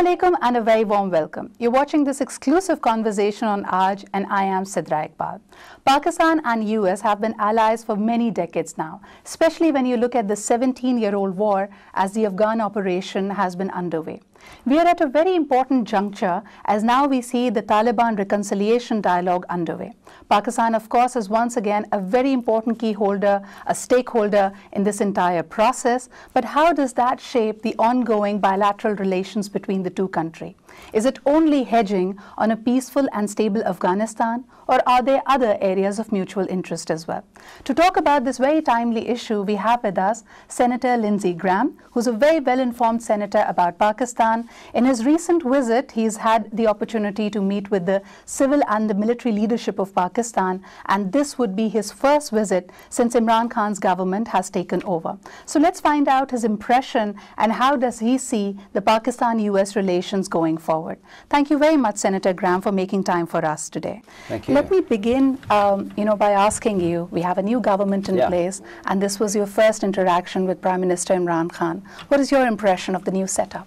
Assalamu alaikum and a very warm welcome. You're watching this exclusive conversation on Aaj and I am Sidra Iqbal. Pakistan and US have been allies for many decades now, especially when you look at the 17-year-old war as the Afghan operation has been underway. We are at a very important juncture as now we see the Taliban reconciliation dialogue underway. Pakistan, of course, is once again a very important key holder, a stakeholder in this entire process. But how does that shape the ongoing bilateral relations between the two countries? Is it only hedging on a peaceful and stable Afghanistan, or are there other areas of mutual interest as well? To talk about this very timely issue, we have with us Senator Lindsey Graham, who's a very well-informed senator about Pakistan. In his recent visit, he's had the opportunity to meet with the civil and the military leadership of Pakistan, and this would be his first visit since Imran Khan's government has taken over. So let's find out his impression and how does he see the Pakistan-US relations going forward. Thank you very much, Senator Graham, for making time for us today. Thank you. Let me begin, by asking you, we have a new government in place, and this was your first interaction with Prime Minister Imran Khan. What is your impression of the new setup?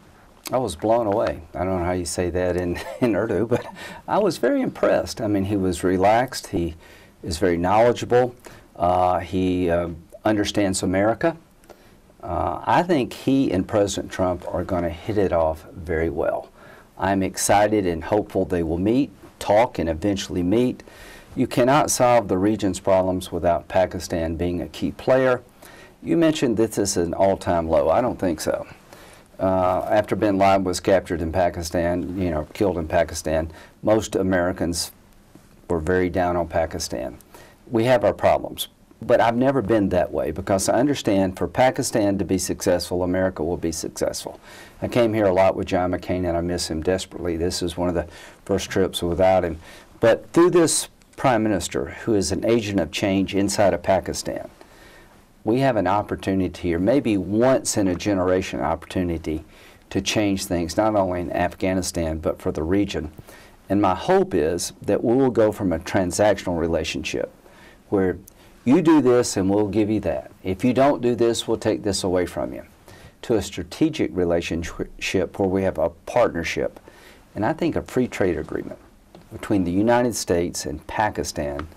I was blown away. I don't know how you say that in Urdu, but I was very impressed. I mean, he was relaxed. He is very knowledgeable. He understands America. I think he and President Trump are going to hit it off very well. I'm excited and hopeful they will meet, talk, and eventually meet. You cannot solve the region's problems without Pakistan being a key player. You mentioned that this is an all-time low. I don't think so. After bin Laden was captured in Pakistan, killed in Pakistan, most Americans were very down on Pakistan. We have our problems, but I've never been that way because I understand for Pakistan to be successful, America will be successful. I came here a lot with John McCain and I miss him desperately. This is one of the first trips without him. But through this Prime Minister, who is an agent of change inside of Pakistan, we have an opportunity here, maybe once in a generation opportunity to change things, not only in Afghanistan, but for the region. And my hope is that we will go from a transactional relationship where you do this and we'll give you that. If you don't do this, we'll take this away from you, to a strategic relationship where we have a partnership. And I think a free trade agreement between the United States and Pakistan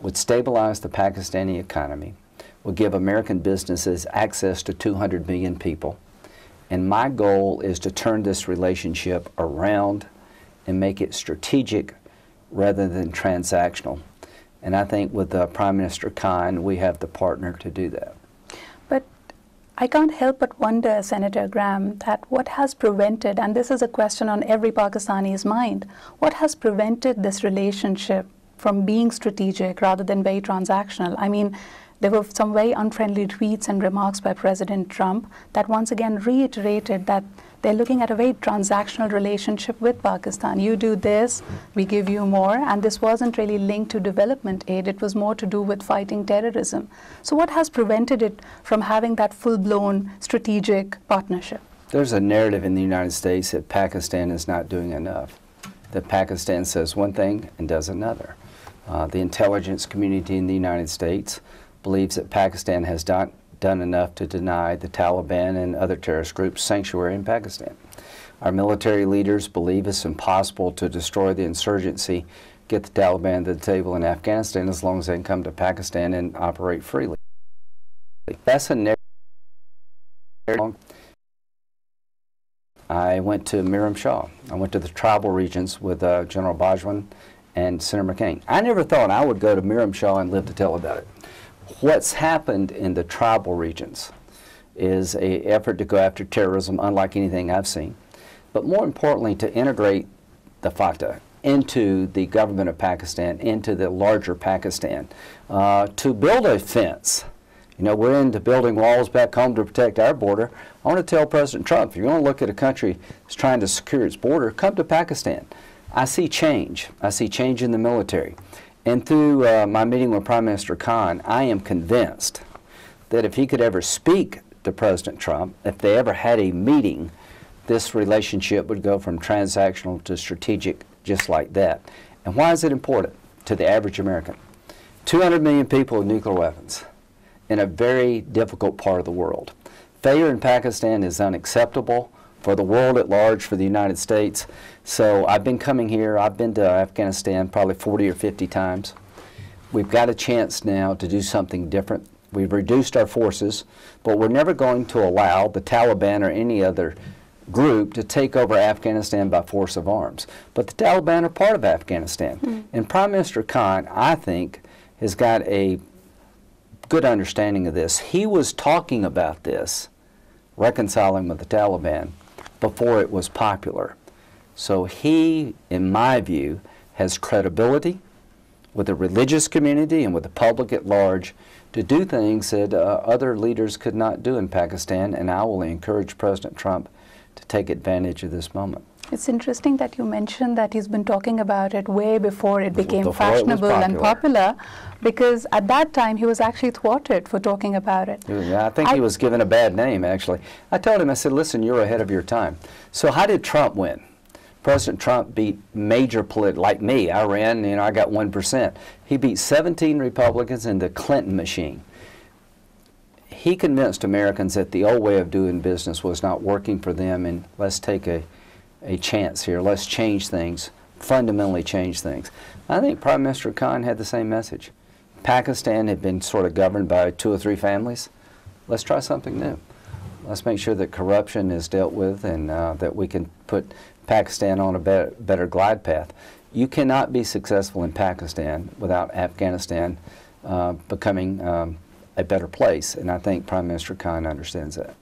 would stabilize the Pakistani economy, will give American businesses access to 200 million people. And my goal is to turn this relationship around and make it strategic rather than transactional. And I think with Prime Minister Khan, we have the partner to do that. But I can't help but wonder, Senator Graham, that what has prevented, and this is a question on every Pakistani's mind, what has prevented this relationship from being strategic rather than very transactional? I mean, there were some very unfriendly tweets and remarks by President Trump that once again reiterated that they're looking at a very transactional relationship with Pakistan. You do this, we give you more, and this wasn't really linked to development aid. It was more to do with fighting terrorism. So what has prevented it from having that full-blown strategic partnership? There's a narrative in the United States that Pakistan is not doing enough, that Pakistan says one thing and does another. The intelligence community in the United States believes that Pakistan has not done enough to deny the Taliban and other terrorist groups sanctuary in Pakistan. Our military leaders believe it's impossible to destroy the insurgency, get the Taliban to the table in Afghanistan as long as they can come to Pakistan and operate freely. That's a narrative. I went to Miram Shah. I went to the tribal regions with General Bajwan and Senator McCain. I never thought I would go to Miram Shah and live to tell about it. What's happened in the tribal regions is an effort to go after terrorism unlike anything I've seen, but more importantly to integrate the FATA into the government of Pakistan, into the larger Pakistan, to build a fence. We're into building walls back home to protect our border. I want to tell President Trump, if you want to look at a country that's trying to secure its border, come to Pakistan. I see change. I see change in the military. And through my meeting with Prime Minister Khan, I am convinced that if he could ever speak to President Trump, if they ever had a meeting, this relationship would go from transactional to strategic just like that. And why is it important to the average American? 200 million people with nuclear weapons in a very difficult part of the world. Failure in Pakistan is unacceptable. for the world at large, for the United States. So I've been coming here. I've been to Afghanistan probably 40 or 50 times. We've got a chance now to do something different. We've reduced our forces, but we're never going to allow the Taliban or any other group to take over Afghanistan by force of arms. But the Taliban are part of Afghanistan. And Prime Minister Khan, I think, has got a good understanding of this. He was talking about this, reconciling with the Taliban, before it was popular. So he, in my view, has credibility with the religious community and with the public at large to do things that other leaders could not do in Pakistan, and I will encourage President Trump to take advantage of this moment. It's interesting that you mentioned that he's been talking about it way before it became fashionable and popular, because at that time he was actually thwarted for talking about it. Yeah, I think he was given a bad name, actually. I told him, I said, listen, you're ahead of your time. So how did Trump win? President Trump beat major like me. I ran, I got 1%. He beat 17 Republicans in the Clinton machine. He convinced Americans that the old way of doing business was not working for them, and let's take a chance here. Let's change things, fundamentally change things. I think Prime Minister Khan had the same message. Pakistan had been sort of governed by 2 or 3 families. Let's try something new. Let's make sure that corruption is dealt with, and that we can put Pakistan on a better glide path. You cannot be successful in Pakistan without Afghanistan becoming a better place, and I think Prime Minister Khan understands that.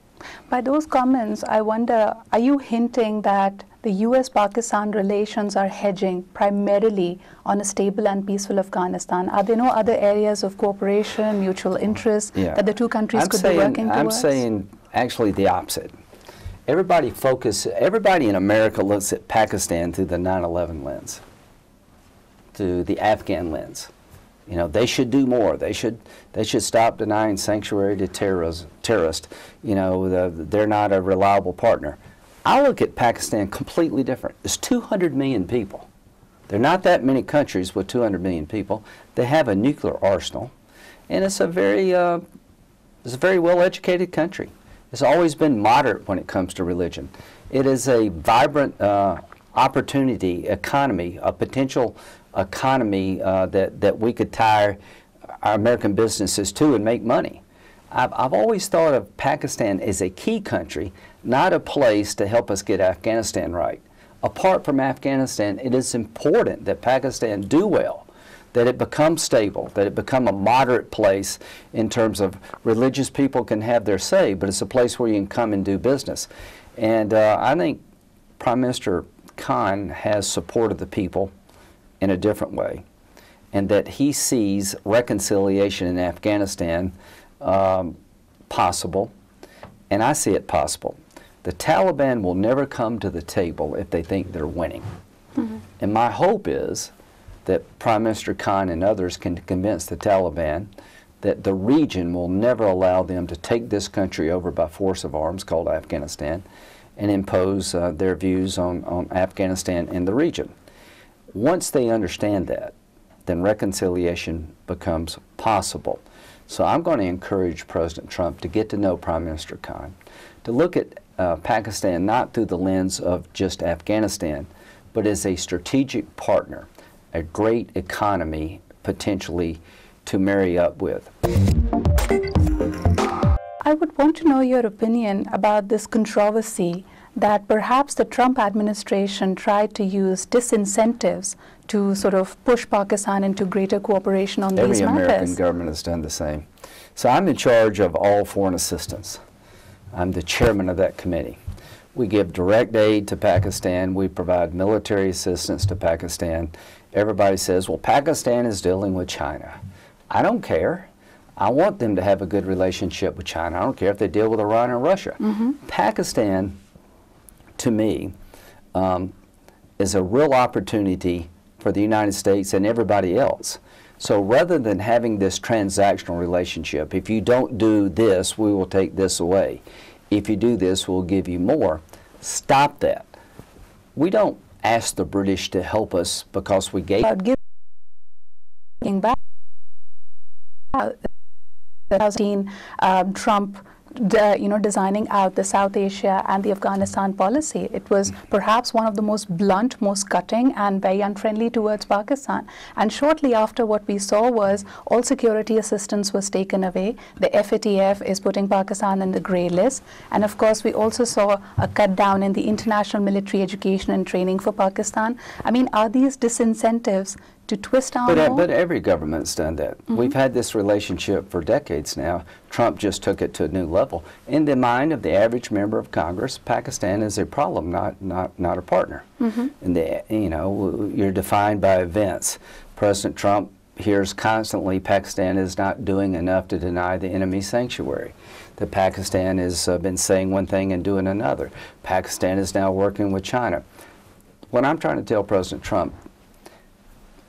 By those comments, I wonder, are you hinting that the U.S.-Pakistan relations are hedging primarily on a stable and peaceful Afghanistan? Are there no other areas of cooperation, mutual interest that the two countries could be working towards? I'm saying actually the opposite. Everybody in America looks at Pakistan through the 9/11 lens, through the Afghan lens. They should do more. They should stop denying sanctuary to terrorists. They're not a reliable partner. I look at Pakistan completely different. It's 200 million people. There are not that many countries with 200 million people. They have a nuclear arsenal, and it's a very well-educated country. It's always been moderate when it comes to religion. It is a vibrant opportunity economy, a potential economy that we could tie our American businesses to and make money. I've always thought of Pakistan as a key country, not a place to help us get Afghanistan right. Apart from Afghanistan, it is important that Pakistan do well, that it become stable, that it become a moderate place in terms of religious people can have their say, but it's a place where you can come and do business. And I think Prime Minister Khan has supported the people in a different way, and that he sees reconciliation in Afghanistan possible, and I see it possible. The Taliban will never come to the table if they think they're winning. And my hope is that Prime Minister Khan and others can convince the Taliban that the region will never allow them to take this country over by force of arms, called Afghanistan, and impose their views on Afghanistan and the region. Once they understand that, then reconciliation becomes possible. So I'm going to encourage President Trump to get to know Prime Minister Khan, to look at Pakistan not through the lens of just Afghanistan, but as a strategic partner, a great economy potentially to marry up with. I would want to know your opinion about this controversy that perhaps the Trump administration tried to use disincentives to sort of push Pakistan into greater cooperation on these matters. Every American government has done the same. So I'm in charge of all foreign assistance. I'm the chairman of that committee. We give direct aid to Pakistan. We provide military assistance to Pakistan. Everybody says, well, Pakistan is dealing with China. I don't care. I want them to have a good relationship with China. I don't care if they deal with Iran or Russia. Pakistan, to me, is a real opportunity for the United States and everybody else. So rather than having this transactional relationship, if you don't do this, we will take this away. If you do this, we'll give you more. Stop that. We don't ask the British to help us because we gave back. Trump designing out the South Asia and the Afghanistan policy. It was perhaps one of the most blunt, most cutting, and very unfriendly towards Pakistan. And shortly after, what we saw was all security assistance was taken away. The FATF is putting Pakistan in the grey list. And of course, we also saw a cut down in the international military education and training for Pakistan. I mean, are these disincentives to twist our arm? But every government's done that. We've had this relationship for decades now. Trump just took it to a new level. In the mind of the average member of Congress, Pakistan is a problem, not a partner. And you're defined by events. President Trump hears constantly Pakistan is not doing enough to deny the enemy sanctuary. That Pakistan has been saying one thing and doing another. Pakistan is now working with China. What I'm trying to tell President Trump,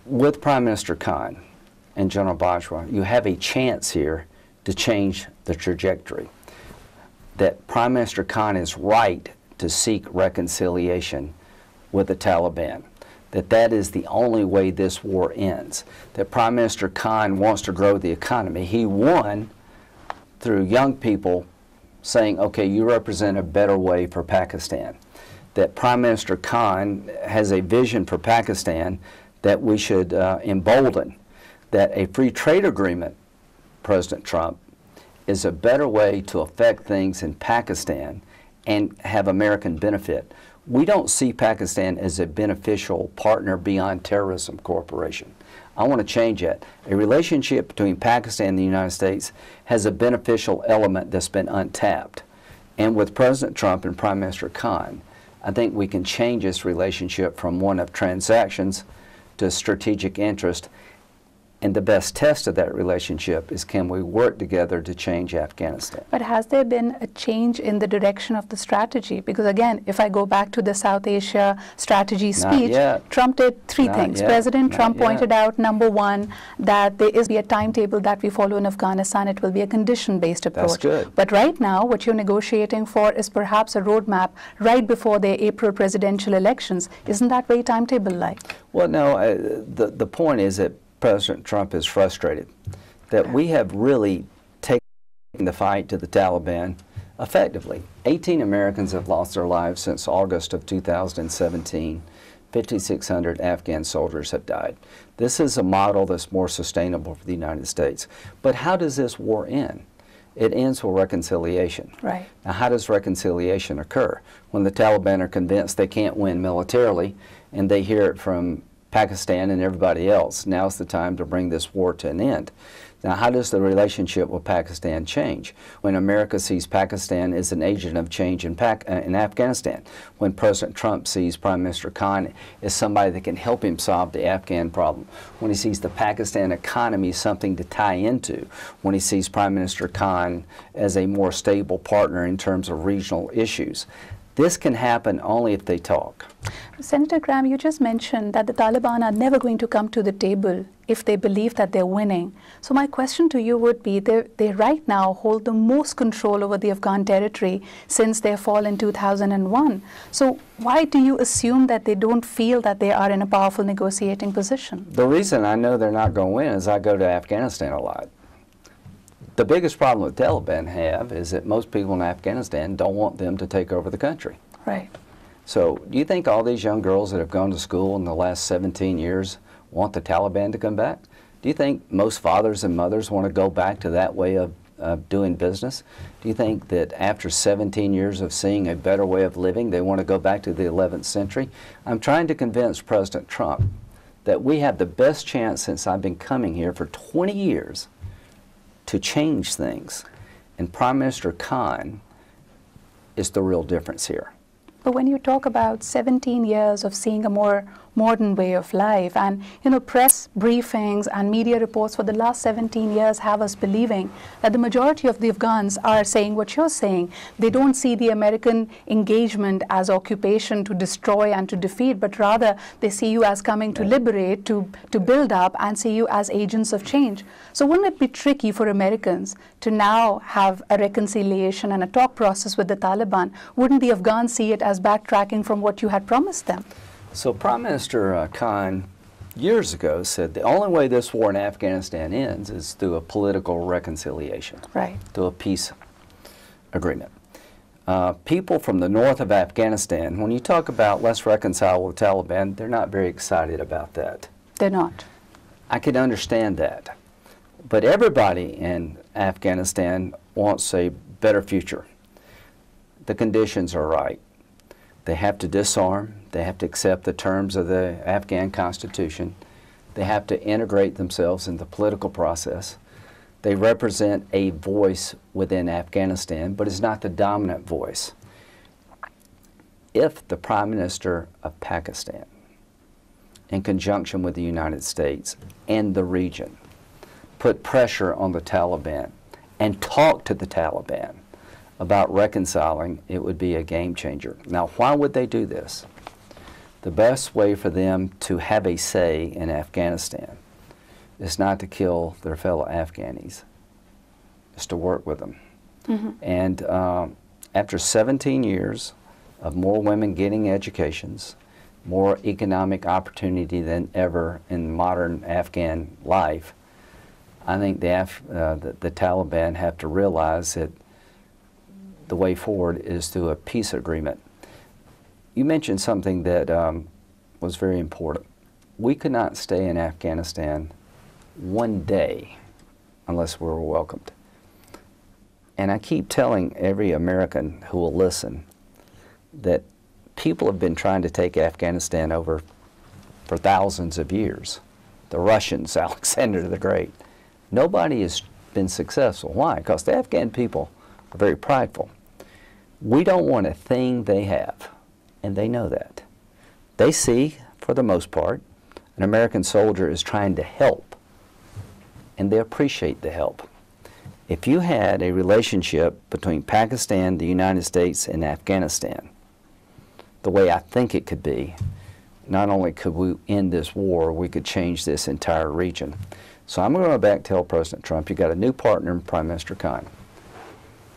with Prime Minister Khan and General Bajwa, you have a chance here to change the trajectory. That Prime Minister Khan is right to seek reconciliation with the Taliban. That is the only way this war ends. That Prime Minister Khan wants to grow the economy. He won through young people saying, okay, you represent a better way for Pakistan. That Prime Minister Khan has a vision for Pakistan that we should embolden, that a free trade agreement, President Trump, is a better way to affect things in Pakistan and have American benefit. We don't see Pakistan as a beneficial partner beyond terrorism cooperation. I want to change that. A relationship between Pakistan and the United States has a beneficial element that's been untapped. And with President Trump and Prime Minister Khan, I think we can change this relationship from one of transactions to strategic interest. And the best test of that relationship is, can we work together to change Afghanistan? But has there been a change in the direction of the strategy? Because again, if I go back to the South Asia strategy speech, Trump did three things. President Trump pointed out, number one, that there is a timetable that we follow in Afghanistan. It will be a condition-based approach. That's good. But right now, what you're negotiating for is perhaps a roadmap right before the April presidential elections. Isn't that very timetable-like? Well, no, the point is that President Trump is frustrated that we have really taken the fight to the Taliban effectively. 18 Americans have lost their lives since August of 2017. 5,600 Afghan soldiers have died. This is a model that's more sustainable for the United States. But how does this war end? It ends with reconciliation. Right. Now, how does reconciliation occur? When the Taliban are convinced they can't win militarily and they hear it from Pakistan and everybody else, now's the time to bring this war to an end. Now, how does the relationship with Pakistan change? When America sees Pakistan as an agent of change in Afghanistan, when President Trump sees Prime Minister Khan as somebody that can help him solve the Afghan problem, when he sees the Pakistan economy as something to tie into, when he sees Prime Minister Khan as a more stable partner in terms of regional issues. This can happen only if they talk. Senator Graham, you just mentioned that the Taliban are never going to come to the table if they believe that they're winning. So my question to you would be, they right now hold the most control over the Afghan territory since their fall in 2001. So why do you assume that they don't feel that they are in a powerful negotiating position? The reason I know they're not going to win is I go to Afghanistan a lot. The biggest problem the Taliban have is that most people in Afghanistan don't want them to take over the country. Right. So do you think all these young girls that have gone to school in the last 17 years want the Taliban to come back? Do you think most fathers and mothers want to go back to that way of doing business? Do you think that after 17 years of seeing a better way of living, they want to go back to the 11th century? I'm trying to convince President Trump that we have the best chance since I've been coming here for 20 years to change things. And Prime Minister Khan is the real difference here. But when you talk about 17 years of seeing a more modern way of life, and press briefings and media reports for the last 17 years have us believing that the majority of the Afghans are saying what you're saying. They don't see the American engagement as occupation to destroy and to defeat, but rather they see you as coming to liberate, to build up, and see you as agents of change. So wouldn't it be tricky for Americans to now have a reconciliation and a talk process with the Taliban? Wouldn't the Afghans see it as backtracking from what you had promised them? So Prime Minister Khan years ago said the only way this war in Afghanistan ends is through a political reconciliation, right, through a peace. agreement. People from the north of Afghanistan, when you talk about let's reconcile with the Taliban, they're not very excited about that. They're not. I can understand that. But everybody in Afghanistan wants a better future. The conditions are right. They have to disarm. They have to accept the terms of the Afghan constitution. They have to integrate themselves in the political process. They represent a voice within Afghanistan, but it's not the dominant voice. If the Prime Minister of Pakistan, in conjunction with the United States and the region, put pressure on the Taliban and talked to the Taliban about reconciling, it would be a game changer. Now, why would they do this? The best way for them to have a say in Afghanistan is not to kill their fellow Afghanis. It's to work with them. Mm-hmm. And after 17 years of more women getting educations, more economic opportunity than ever in modern Afghan life, I think the Taliban have to realize that the way forward is through a peace agreement. You mentioned something that was very important. We could not stay in Afghanistan one day unless we were welcomed. And I keep telling every American who will listen that people have been trying to take Afghanistan over for thousands of years. The Russians, Alexander the Great. Nobody has been successful. Why? Because the Afghan people are very prideful. We don't want a thing they have, and they know that. They see, for the most part, an American soldier is trying to help, and they appreciate the help. If you had a relationship between Pakistan, the United States, and Afghanistan, the way I think it could be, not only could we end this war, we could change this entire region. So I'm going to go back and tell President Trump, you got a new partner in Prime Minister Khan.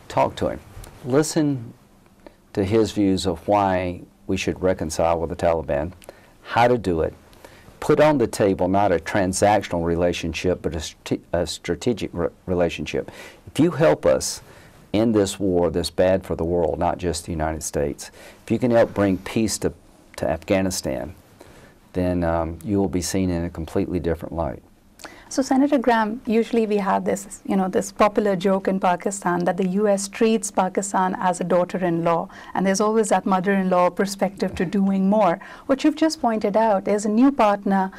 Talk to him. Listen to his views of why we should reconcile with the Taliban, how to do it. Put on the table not a transactional relationship, but a strategic relationship. If you help us end this war that's bad for the world, not just the United States, if you can help bring peace to Afghanistan, then you will be seen in a completely different light. So, Senator Graham, usually we have this, this popular joke in Pakistan that the U.S. treats Pakistan as a daughter-in-law, and there's always that mother-in-law perspective to doing more. What you've just pointed out, there's a new partner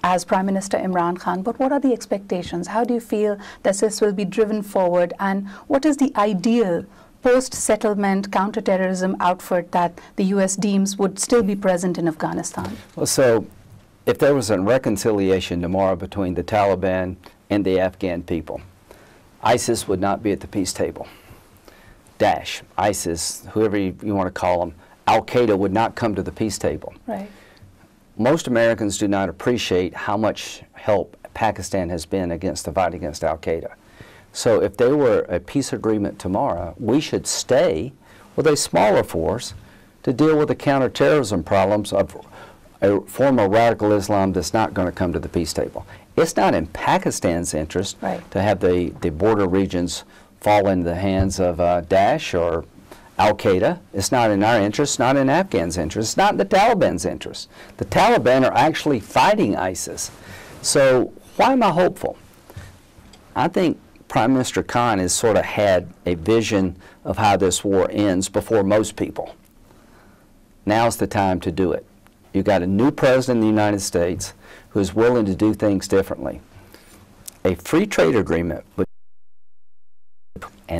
as Prime Minister Imran Khan, but what are the expectations? How do you feel that this will be driven forward, and what is the ideal post-settlement counterterrorism outfit that the U.S. deems would still be present in Afghanistan? Well, so if there was a reconciliation tomorrow between the Taliban and the Afghan people, ISIS would not be at the peace table. Daesh, ISIS, whoever you want to call them, Al-Qaeda would not come to the peace table. Right. Most Americans do not appreciate how much help Pakistan has been against the fight against Al-Qaeda. So if there were a peace agreement tomorrow, we should stay with a smaller force to deal with the counterterrorism problems of a form of radical Islam that's not going to come to the peace table. It's not in Pakistan's interest to have the border regions fall into the hands of Daesh or Al-Qaeda. It's not in our interest, not in Afghans' interest, it's not in the Taliban's interest. The Taliban are actually fighting ISIS. So why am I hopeful? I think Prime Minister Khan has sort of had a vision of how this war ends before most people. Now's the time to do it. You've got a new president in the United States who is willing to do things differently. A free trade agreement with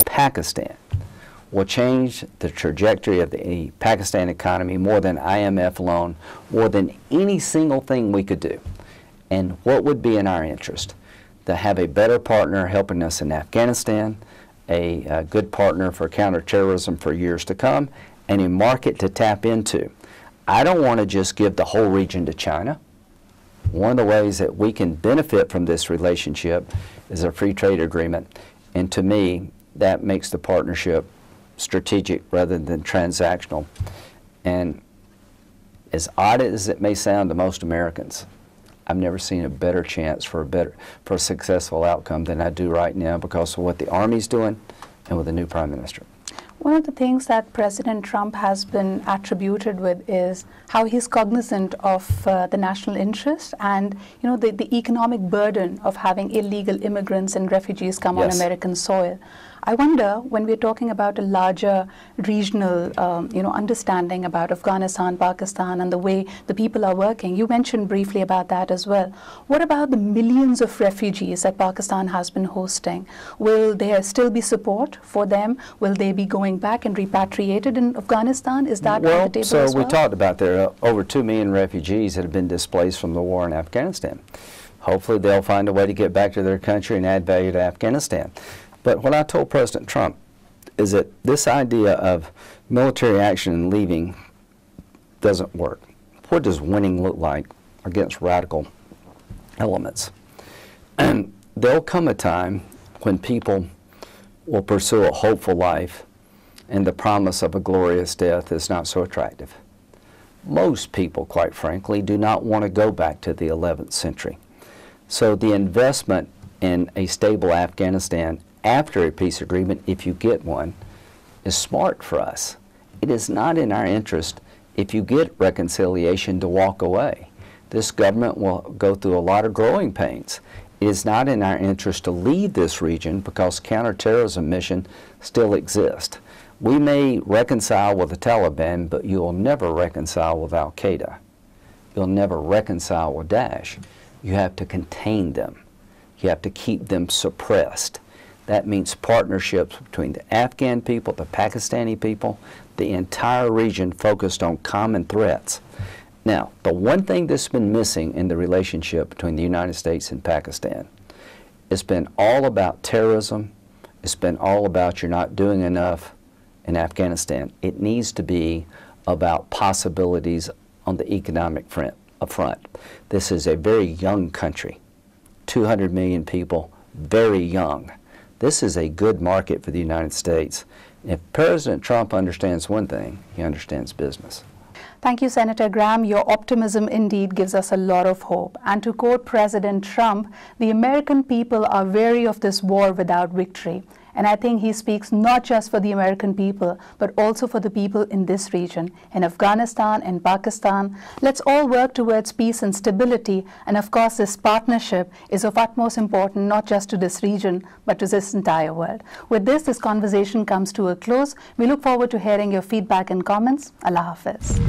Pakistan will change the trajectory of the Pakistan economy more than IMF loan, more than any single thing we could do. And what would be in our interest? To have a better partner helping us in Afghanistan, a good partner for counterterrorism for years to come, and a market to tap into. I don't want to just give the whole region to China. One of the ways that we can benefit from this relationship is a free trade agreement. And to me, that makes the partnership strategic rather than transactional. And as odd as it may sound to most Americans, I've never seen a better chance for a successful outcome than I do right now because of what the Army's doing, and with a new prime minister. One of the things that President Trump has been attributed with is how he's cognizant of the national interest and, you know, the economic burden of having illegal immigrants and refugees come on American soil. I wonder, when we're talking about a larger regional, understanding about Afghanistan, Pakistan, and the way the people are working, you mentioned briefly about that as well. What about the millions of refugees that Pakistan has been hosting? Will there still be support for them? Will they be going back and repatriated in Afghanistan? Is that on the table as well? So we talked about there are over 2 million refugees that have been displaced from the war in Afghanistan. Hopefully they'll find a way to get back to their country and add value to Afghanistan. But what I told President Trump is that this idea of military action and leaving doesn't work. What does winning look like against radical elements? And there'll come a time when people will pursue a hopeful life and the promise of a glorious death is not so attractive. Most people, quite frankly, do not want to go back to the 11th century. So the investment in a stable Afghanistan after a peace agreement, if you get one, is smart for us. It is not in our interest, if you get reconciliation, to walk away. This government will go through a lot of growing pains. It is not in our interest to leave this region because counterterrorism mission still exists. We may reconcile with the Taliban, but you will never reconcile with Al-Qaeda. You'll never reconcile with Daesh. You have to contain them. You have to keep them suppressed. That means partnerships between the Afghan people, the Pakistani people, the entire region focused on common threats. Now, the one thing that's been missing in the relationship between the United States and Pakistan, it's been all about terrorism. It's been all about you're not doing enough in Afghanistan. It needs to be about possibilities on the economic front. This is a very young country, 200 million people, very young. This is a good market for the United States. If President Trump understands one thing, he understands business. Thank you, Senator Graham. Your optimism indeed gives us a lot of hope. And to quote President Trump, the American people are weary of this war without victory. And I think he speaks not just for the American people, but also for the people in this region, in Afghanistan and Pakistan. Let's all work towards peace and stability. And of course, this partnership is of utmost importance, not just to this region, but to this entire world. With this conversation comes to a close. We look forward to hearing your feedback and comments. Allah Hafiz.